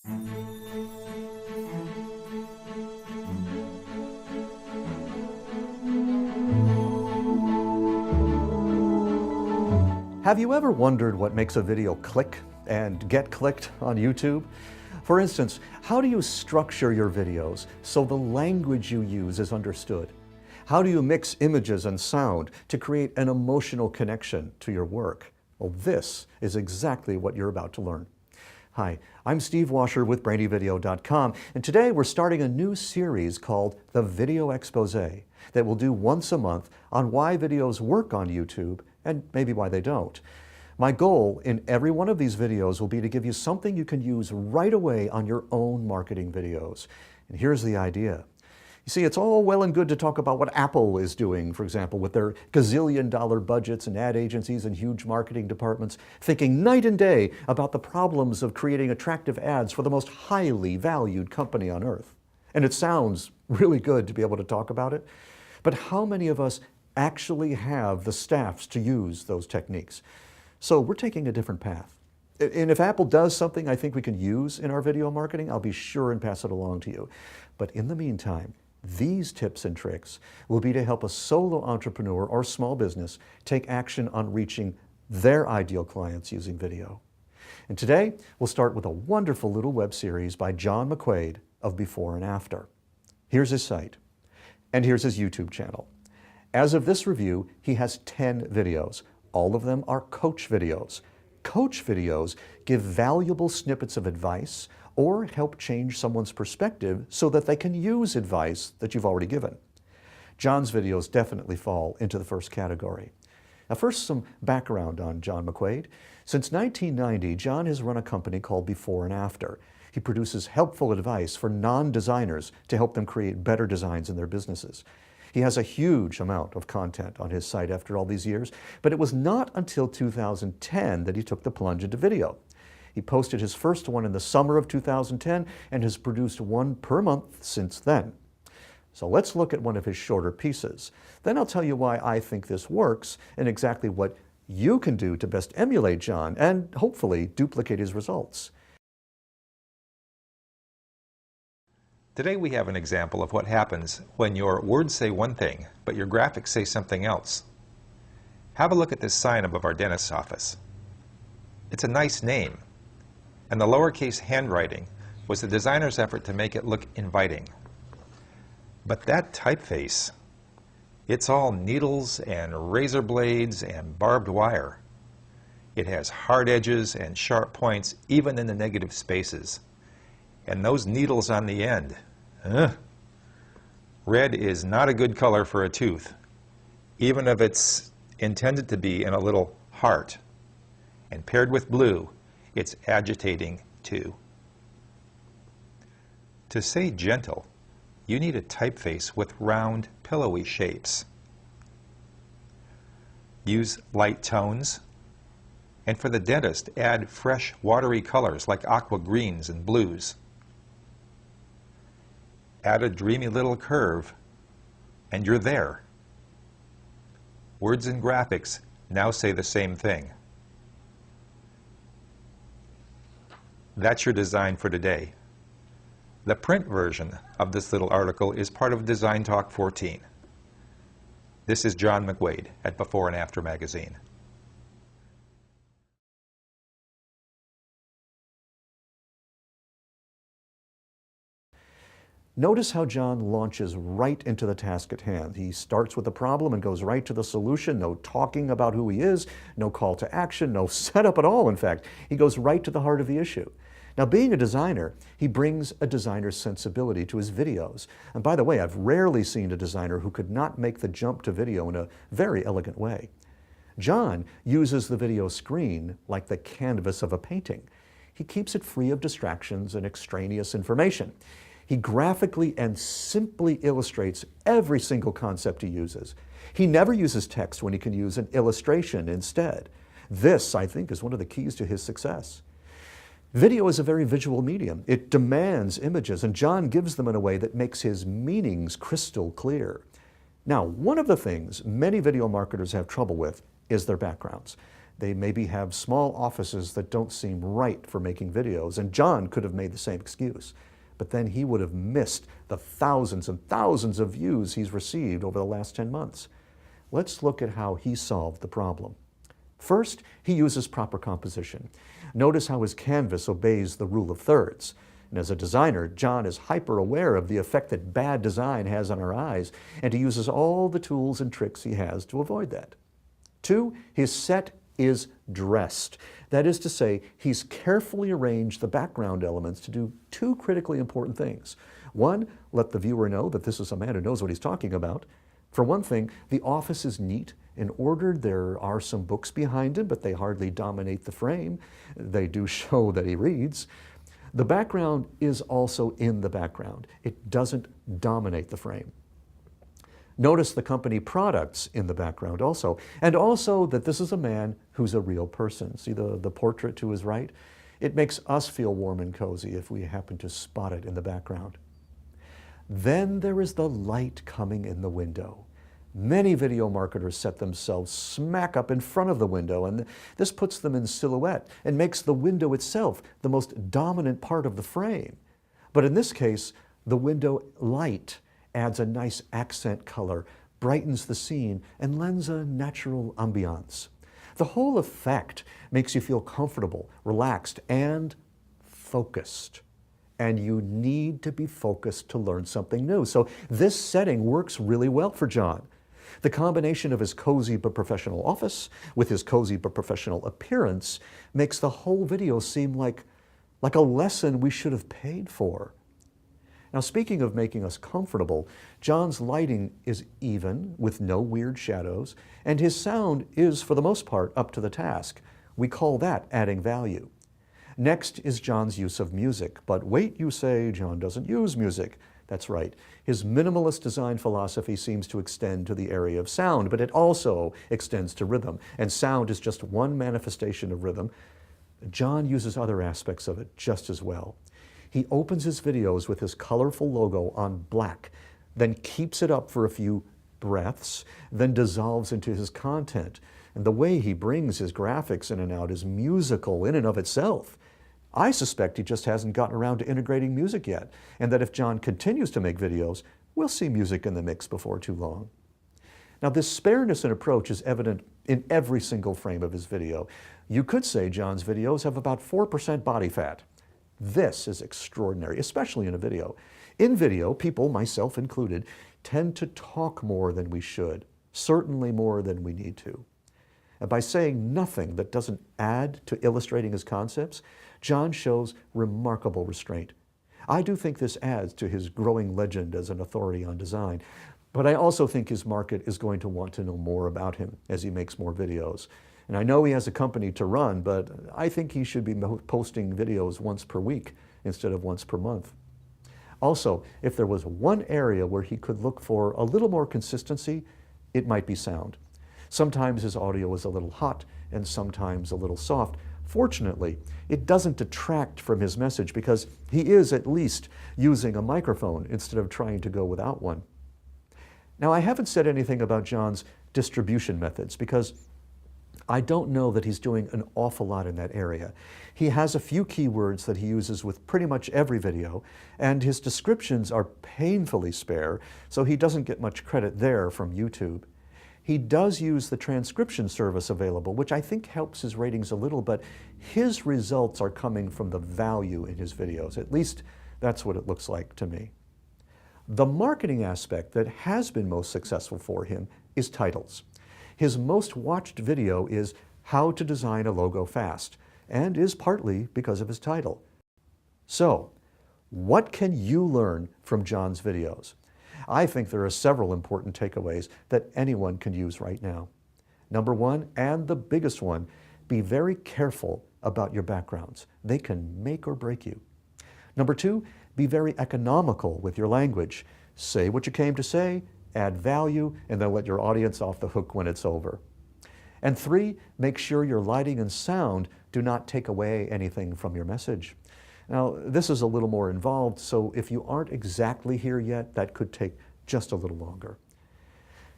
Have you ever wondered what makes a video click and get clicked on YouTube? For instance, how do you structure your videos so the language you use is understood? How do you mix images and sound to create an emotional connection to your work? Well, this is exactly what you're about to learn. Hi, I'm Steve Washer with BrainyVideo.com, and today we're starting a new series called The Video Expose that we'll do once a month on why videos work on YouTube and maybe why they don't. My goal in every one of these videos will be to give you something you can use right away on your own marketing videos. And here's the idea. You see, it's all well and good to talk about what Apple is doing, for example, with their gazillion-dollar budgets and ad agencies and huge marketing departments, thinking night and day about the problems of creating attractive ads for the most highly valued company on earth. And it sounds really good to be able to talk about it, but how many of us actually have the staffs to use those techniques? So we're taking a different path. And if Apple does something I think we can use in our video marketing, I'll be sure and pass it along to you. But in the meantime, these tips and tricks will be to help a solo entrepreneur or small business take action on reaching their ideal clients using video. And today, we'll start with a wonderful little web series by John McWade of Before and After. Here's his site, and here's his YouTube channel. As of this review, he has 10 videos. All of them are coach videos. Coach videos give valuable snippets of advice or help change someone's perspective so that they can use advice that you've already given. John's videos definitely fall into the first category. Now first, some background on John McWade. Since 1990, John has run a company called Before and After. He produces helpful advice for non-designers to help them create better designs in their businesses. He has a huge amount of content on his site after all these years, but it was not until 2010 that he took the plunge into video. He posted his first one in the summer of 2010 and has produced one per month since then. So let's look at one of his shorter pieces. Then I'll tell you why I think this works and exactly what you can do to best emulate John and hopefully duplicate his results. Today we have an example of what happens when your words say one thing, but your graphics say something else. Have a look at this sign above our dentist's office. It's a nice name, and the lowercase handwriting was the designer's effort to make it look inviting. But that typeface, it's all needles and razor blades and barbed wire. It has hard edges and sharp points even in the negative spaces. And those needles on the end. Red is not a good color for a tooth, even if it's intended to be in a little heart. And paired with blue, it's agitating too. To say gentle, you need a typeface with round, pillowy shapes. Use light tones. And for the dentist, add fresh, watery colors like aqua greens and blues. Add a dreamy little curve, and you're there. Words and graphics now say the same thing. That's your design for today. The print version of this little article is part of Design Talk 14. This is John McWade at Before and After magazine. Notice how John launches right into the task at hand. He starts with the problem and goes right to the solution. No talking about who he is, no call to action, no setup at all, in fact. He goes right to the heart of the issue. Now, being a designer, he brings a designer's sensibility to his videos. And by the way, I've rarely seen a designer who could not make the jump to video in a very elegant way. John uses the video screen like the canvas of a painting. He keeps it free of distractions and extraneous information. He graphically and simply illustrates every single concept he uses. He never uses text when he can use an illustration instead. This, I think, is one of the keys to his success. Video is a very visual medium. It demands images, and John gives them in a way that makes his meanings crystal clear. Now, one of the things many video marketers have trouble with is their backgrounds. They maybe have small offices that don't seem right for making videos, and John could have made the same excuse. But then he would have missed the thousands and thousands of views he's received over the last 10 months. Let's look at how he solved the problem. First, he uses proper composition. Notice how his canvas obeys the rule of thirds. And as a designer, John is hyper aware of the effect that bad design has on our eyes, and he uses all the tools and tricks he has to avoid that. 2, his set is dressed. That is to say, he's carefully arranged the background elements to do 2 critically important things. 1, let the viewer know that this is a man who knows what he's talking about. For one thing, the office is neat and ordered. There are some books behind him, but they hardly dominate the frame. They do show that he reads. The background is also in the background. It doesn't dominate the frame. Notice the company products in the background also, and also that this is a man who's a real person. See the portrait to his right? It makes us feel warm and cozy if we happen to spot it in the background. Then there is the light coming in the window. Many video marketers set themselves smack up in front of the window, and this puts them in silhouette and makes the window itself the most dominant part of the frame. But in this case, the window light adds a nice accent color, brightens the scene, and lends a natural ambiance. The whole effect makes you feel comfortable, relaxed, and focused. And you need to be focused to learn something new. So this setting works really well for John. The combination of his cozy but professional office with his cozy but professional appearance makes the whole video seem like a lesson we should have paid for. Now, speaking of making us comfortable, John's lighting is even with no weird shadows, and his sound is, for the most part, up to the task. We call that adding value. Next is John's use of music. But wait, you say, John doesn't use music. That's right. His minimalist design philosophy seems to extend to the area of sound, but it also extends to rhythm, and sound is just one manifestation of rhythm. John uses other aspects of it just as well. He opens his videos with his colorful logo on black, then keeps it up for a few breaths, then dissolves into his content. And the way he brings his graphics in and out is musical in and of itself. I suspect he just hasn't gotten around to integrating music yet, and that if John continues to make videos, we'll see music in the mix before too long. Now, this spareness in approach is evident in every single frame of his video. You could say John's videos have about 4% body fat. This is extraordinary, especially in a video. In video, people, myself included, tend to talk more than we should, certainly more than we need to. And by saying nothing that doesn't add to illustrating his concepts, John shows remarkable restraint. I do think this adds to his growing legend as an authority on design, but I also think his market is going to want to know more about him as he makes more videos. And I know he has a company to run, but I think he should be posting videos once per week instead of once per month. Also, if there was one area where he could look for a little more consistency, it might be sound. Sometimes his audio is a little hot and sometimes a little soft. Fortunately, it doesn't detract from his message because he is at least using a microphone instead of trying to go without one. Now, I haven't said anything about John's distribution methods because I don't know that he's doing an awful lot in that area. He has a few keywords that he uses with pretty much every video, and his descriptions are painfully spare, so he doesn't get much credit there from YouTube. He does use the transcription service available, which I think helps his ratings a little, but his results are coming from the value in his videos. At least that's what it looks like to me. The marketing aspect that has been most successful for him is titles. His most watched video is How to Design a Logo Fast, and is partly because of his title. So, what can you learn from John's videos? I think there are several important takeaways that anyone can use right now. Number one, and the biggest one, be very careful about your backgrounds. They can make or break you. Number two, be very economical with your language. Say what you came to say, add value, and then let your audience off the hook when it's over. And three, make sure your lighting and sound do not take away anything from your message. Now, this is a little more involved, so if you aren't exactly here yet, that could take just a little longer.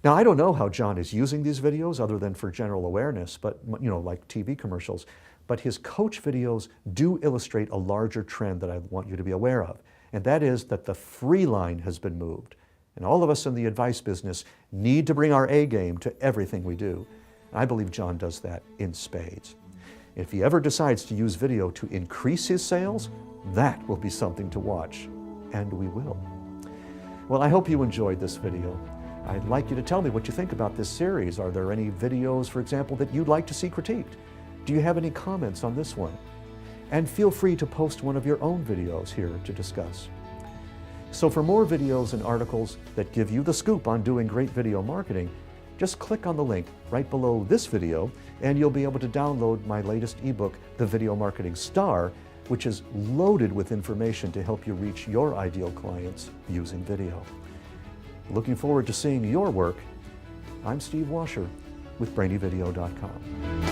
Now, I don't know how John is using these videos other than for general awareness, but like TV commercials, but his coach videos do illustrate a larger trend that I want you to be aware of, and that is that the free line has been moved. And all of us in the advice business need to bring our A game to everything we do. I believe John does that in spades. If he ever decides to use video to increase his sales, that will be something to watch, and we will. Well, I hope you enjoyed this video. I'd like you to tell me what you think about this series. Are there any videos, for example, that you'd like to see critiqued? Do you have any comments on this one? And feel free to post one of your own videos here to discuss. So for more videos and articles that give you the scoop on doing great video marketing, just click on the link right below this video and you'll be able to download my latest ebook, The Video Marketing Star, which is loaded with information to help you reach your ideal clients using video. Looking forward to seeing your work. I'm Steve Washer with BrainyVideo.com.